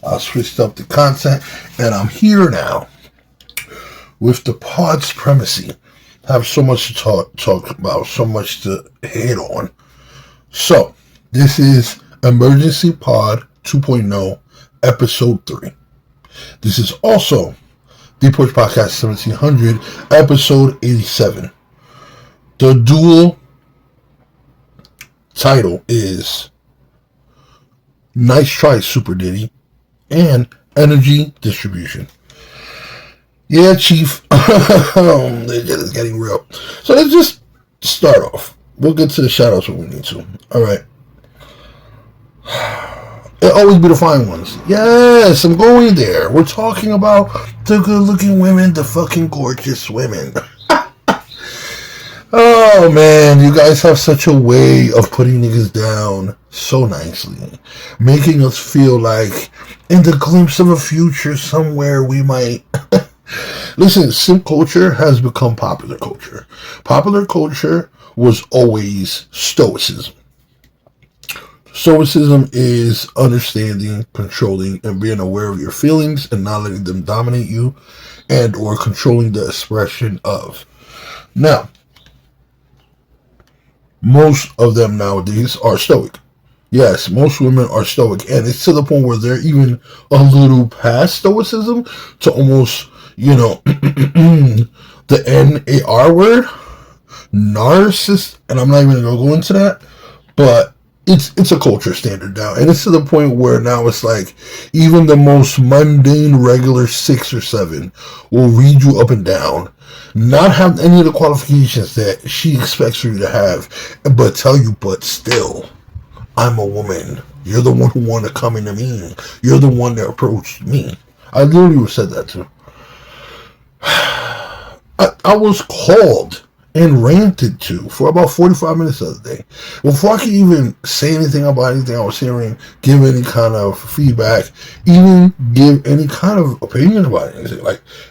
I switched up the content, and I'm here now with the pod's primacy. I have so much to talk about, so much to hit on. So, this is Emergency Pod 2.0, Episode 3. This is also the Push Podcast 1700, Episode 87. The dual title is Nice Try, Super Diddy, and Energy Distribution. Yeah, Chief. It's getting real. So let's just start off. We'll get to the shoutouts when we need to. Alright. It'll always be the fine ones. Yes, I'm going there. We're talking about the good-looking women, the fucking gorgeous women. Oh, man, you guys have such a way of putting niggas down so nicely. Making us feel like in the glimpse of a future somewhere we might... Listen, simp culture has become popular culture. Popular culture was always stoicism. Stoicism is understanding, controlling, and being aware of your feelings and not letting them dominate you and or controlling the expression of. Now, most of them nowadays are stoic. Yes, most women are stoic, and it's to the point where they're even a little past stoicism to almost, the NAR word, narcissist, and I'm not even going to go into that, but it's a culture standard now, and it's to the point where now it's like even the most mundane, regular 6 or 7 will read you up and down, not have any of the qualifications that she expects for you to have, but tell you, but still, I'm a woman. You're the one who wanted to come into me. You're the one that approached me. I literally said that too. I was called and ranted to for about 45 minutes the other day. Before I could even say anything about anything I was hearing, give any kind of feedback, even give any kind of opinion about anything.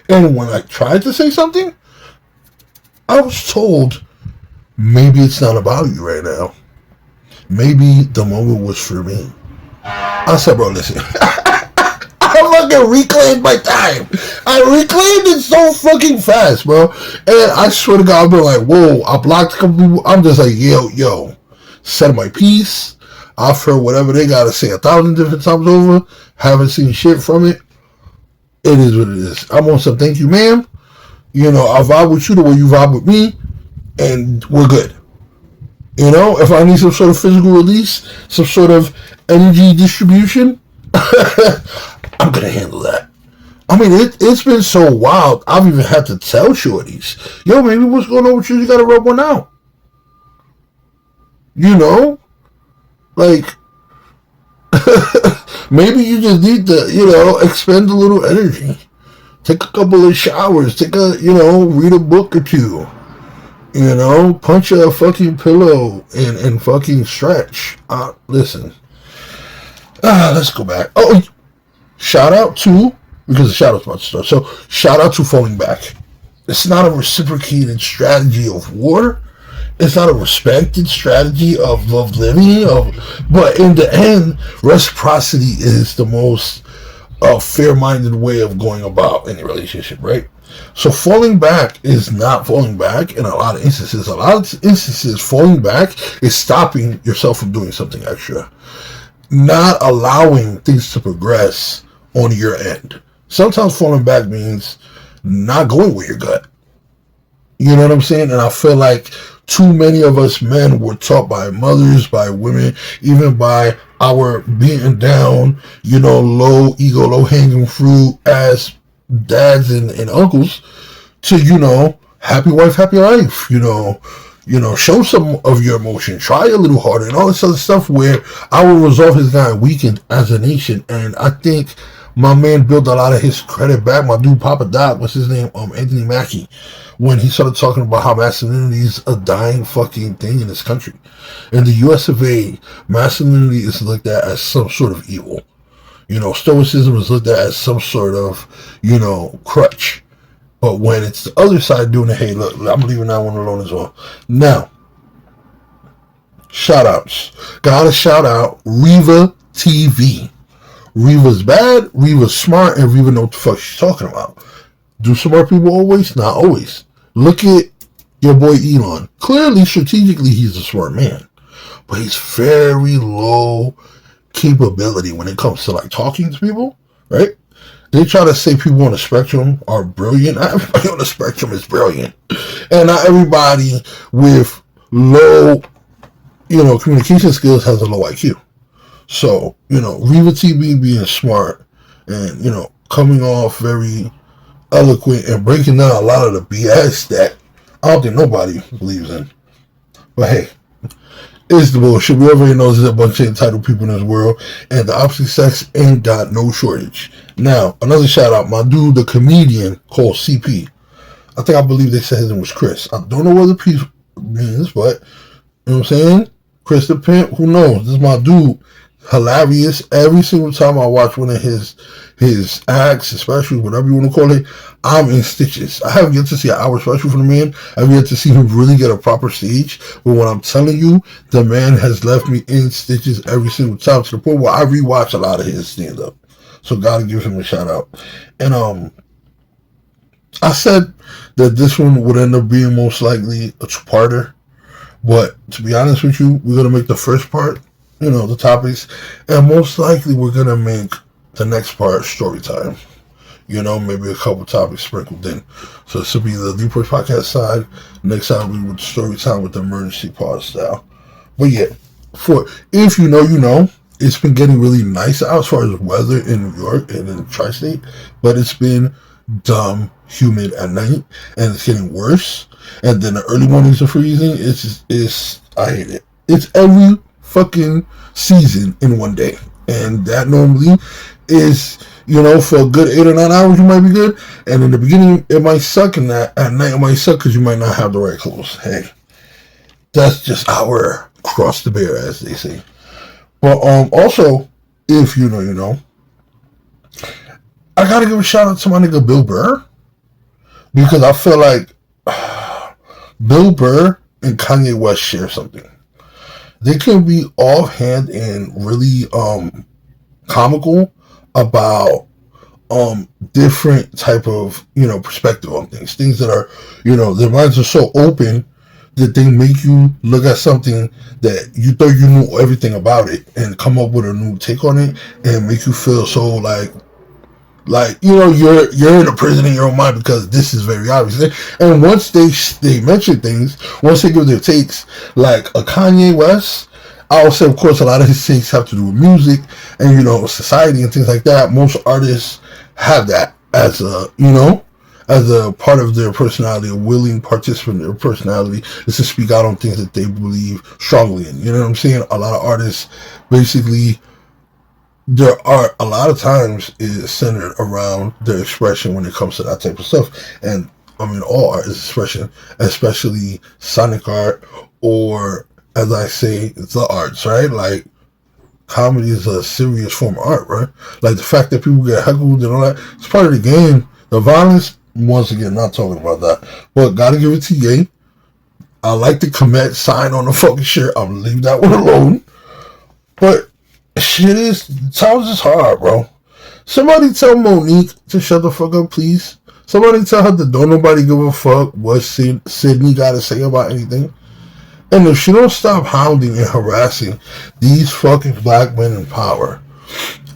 And when I tried to say something, I was told, maybe it's not about you right now. Maybe the moment was for me. I said, bro, listen. I fucking reclaimed my time. I reclaimed it so fucking fast, bro. And I swear to God, I've been like, whoa, I blocked a couple people. I'm just like, yo, said my piece. I've heard whatever they gotta say 1,000 different times over. Haven't seen shit from it. It is what it is. I'm on some thank you, ma'am. I vibe with you the way you vibe with me. And we're good. If I need some sort of physical release, some sort of energy distribution, I'm going to handle that. I mean, it's been so wild, I've even had to tell shorties, yo, maybe what's going on with you? You got to rub one out. Maybe you just need to, expend a little energy. Take a couple of showers. Read a book or two. Punch a fucking pillow and fucking stretch. Listen. Let's go back. Oh, shout out to, because the shout out's about to start. So, shout out to falling back. It's not a reciprocated strategy of war. It's not a respected strategy of living. But in the end, reciprocity is the most fair-minded way of going about any relationship, right? So falling back is not falling back in a lot of instances. A lot of instances, falling back is stopping yourself from doing something extra. Not allowing things to progress on your end. Sometimes falling back means not going with your gut. You know what I'm saying? And I feel like too many of us men were taught by mothers, by women, even by our beaten down, low ego, low hanging fruit as dads and uncles to, happy wife, happy life, show some of your emotion, try a little harder, and all this other stuff where our resolve has gotten weakened as a nation. And I think my man built a lot of his credit back. My dude, Papa Doc, what's his name? Anthony Mackie, when he started talking about how masculinity is a dying fucking thing in this country. In the US of A, masculinity is looked at as some sort of evil. Stoicism is looked at as some sort of, crutch. But when it's the other side doing it, hey, look, I'm leaving that one alone as well. Now, shout outs. Gotta shout out Reva TV. Reva's bad, Reva's smart, and Reva know what the fuck she's talking about. Do smart people always? Not always. Look at your boy Elon. Clearly, strategically, he's a smart man. But he's very low capability when it comes to like talking to people, right? They try to say people on the spectrum are brilliant. Not everybody on the spectrum is brilliant. And not everybody with low, communication skills has a low IQ. So, Reva TB being smart and, coming off very eloquent and breaking down a lot of the BS that I don't think nobody believes in. But hey, it's the bullshit. We already know there's a bunch of entitled people in this world, and the opposite sex ain't got no shortage. Now, another shout out, my dude, the comedian called CP. I believe they said his name was Chris. I don't know what the P means, but, you know what I'm saying? Chris the Pimp, who knows? This is my dude. Hilarious. Every single time I watch one of his acts, especially whatever you want to call it, I'm in stitches. I haven't yet to see an hour special from the man. I've yet to see him really get a proper stage. But when I'm telling you, the man has left me in stitches every single time, to the point where I rewatch a lot of his stand-up. So gotta give him a shout out. And I said that this one would end up being most likely a two-parter. But to be honest with you, we're gonna make the first part, the topics, and most likely we're gonna make the next part story time. Maybe a couple topics sprinkled in. So this will be the Deepers Podcast side. Next time we with story time with the emergency pod style. But yeah, if you know, it's been getting really nice out as far as weather in New York and in the tri-state, but it's been dumb humid at night, and it's getting worse. And then the early mornings are freezing. I hate it. It's every fucking season in one day, and that normally is, for a good 8 or 9 hours you might be good, and in the beginning it might suck, and at night it might suck because you might not have the right clothes. Hey, that's just our cross the bear, as they say. But also, if you know, I gotta give a shout out to my nigga Bill Burr, because I feel like Bill Burr and Kanye West share something. They can be offhand and really comical about different type of perspective on things that are their minds are so open that they make you look at something that you thought you knew everything about it and come up with a new take on it and make you feel so like you're in a prison in your own mind because this is very obvious. And once they mention things, once they give their takes, like a Kanye West, I'll say, of course, a lot of his takes have to do with music and society and things like that. Most artists have that as a part of their personality, a willing participant in their personality is to speak out on things that they believe strongly in. You know what I'm saying? A lot of artists basically, there are a lot of times is centered around their expression when it comes to that type of stuff. And I mean, all art is expression, especially sonic art, or as I say, the arts, right? Like, comedy is a serious form of art, right? Like the fact that people get heckled and all that, it's part of the game. The violence, once again, not talking about that, but gotta give it to Ye. I like the commit sign on the fucking shirt. I'm gonna leave that one alone. But times is hard, bro. Somebody tell Monique to shut the fuck up, please. Somebody tell her that don't nobody give a fuck what Sydney gotta say about anything. And if she don't stop hounding and harassing these fucking black men in power,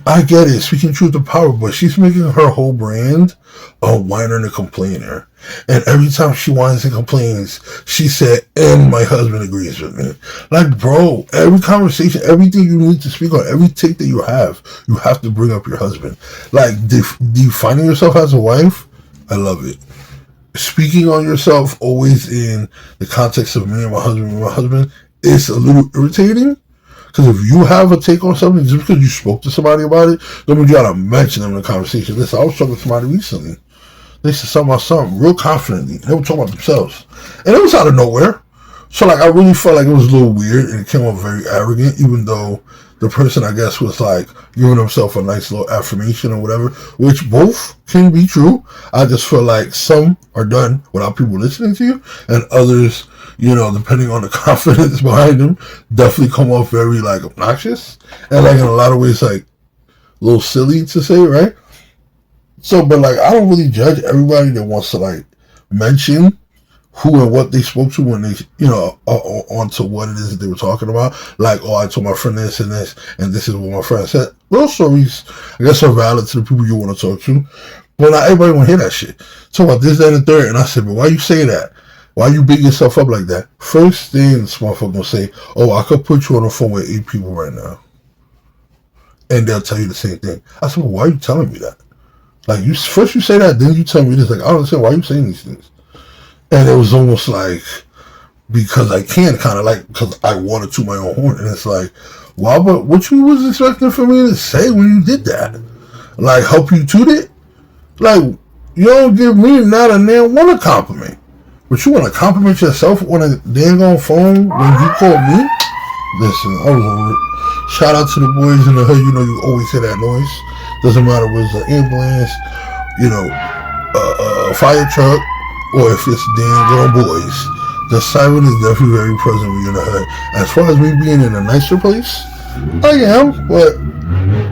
I get it, speaking truth to power, but she's making her whole brand a whiner and a complainer. And every time she whines and complains, she said, and my husband agrees with me. Like, bro, every conversation, everything you need to speak on, every take that you have to bring up your husband. Like, defining yourself as a wife, I love it. Speaking on yourself always in the context of me and my husband is a little irritating. Because if you have a take on something, just because you spoke to somebody about it, don't mean you gotta mention them in the conversation. Listen, I was talking to somebody recently. They said something about something real confidently. They were talking about themselves. And it was out of nowhere. So, like, I really felt like it was a little weird and it came off very arrogant, even though the person, I guess, was, like, giving himself a nice little affirmation or whatever, which both can be true. I just feel like some are done without people listening to you, and others, depending on the confidence behind them, definitely come off very, like, obnoxious. And, like, in a lot of ways, like, a little silly to say, right? So, but like, I don't really judge everybody that wants to like mention who and what they spoke to when they, onto what it is that they were talking about. Like, oh, I told my friend this and this is what my friend said. Those stories, I guess, are valid to the people you want to talk to. But not everybody want to hear that shit. Talk about this, that, and the third. And I said, but why you say that? Why you beat yourself up like that? First thing this motherfucker gonna say, oh, I could put you on the phone with 8 people right now. And they'll tell you the same thing. I said, well, why are you telling me that? Like, you first you say that, then you tell me this. Like, I don't understand why you saying these things. And it was almost like, because I can, kind of like, because I wanted to my own horn. And it's like, well, but what you was expecting for me to say when you did that? Like, help you toot it? Like, you don't give me not a damn one a compliment. But you want to compliment yourself on a dang on phone when you call me? Listen, I was over it. Shout out to the boys in the hood. You know, you always hear that noise. Doesn't matter if it's an ambulance, a fire truck, or if it's damn grown boys. The siren is definitely very present when you're in the hood. As far as me being in a nicer place, I am, but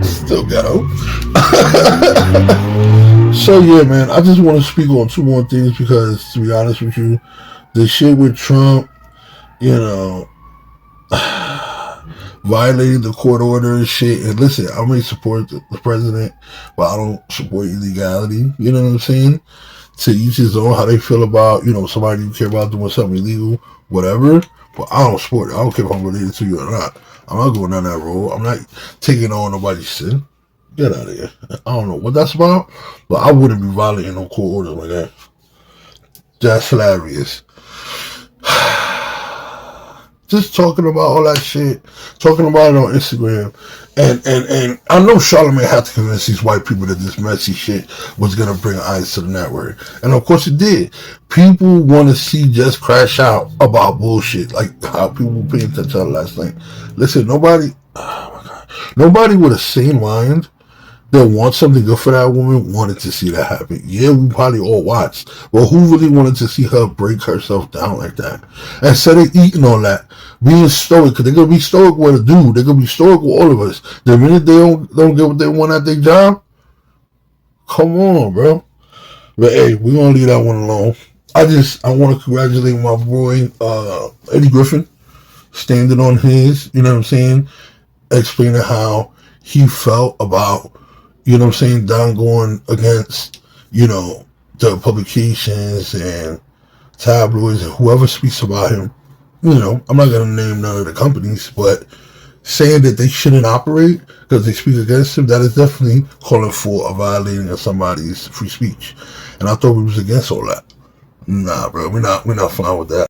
still ghetto. So yeah, man, I just want to speak on 2 more things because, to be honest with you, the shit with Trump, violating the court order and shit. And listen, I may support the president, but I don't support illegality. You know what I'm saying? To each his own, how they feel about, somebody you care about doing something illegal, whatever. But I don't support it. I don't care if I'm related to you or not. I'm not going down that road. I'm not taking on nobody's sin. Get out of here. I don't know what that's about, but I wouldn't be violating no court orders like that. That's hilarious. Just talking about all that shit, talking about it on Instagram, and I know Charlamagne had to convince these white people that this messy shit was gonna bring eyes to the network, and of course it did. People want to see Just crash out about bullshit, like how people were paying attention last night. Listen, nobody with a sane mind that wants something good for that woman wanted to see that happen. Yeah, we probably all watched, but who really wanted to see her break herself down like that? Instead of eating all that, being stoic, because they're gonna be stoic with a dude. They're gonna be stoic with all of us. The minute they don't get what they want at their job, come on, bro. But hey, we're gonna leave that one alone. I want to congratulate my boy Eddie Griffin, standing on his. You know what I'm saying? Explaining how he felt about, Don going against, the publications and tabloids and whoever speaks about him. I'm not going to name none of the companies, but saying that they shouldn't operate because they speak against him, that is definitely calling for a violating of somebody's free speech. And I thought we was against all that. Nah, bro, we're not fine with that.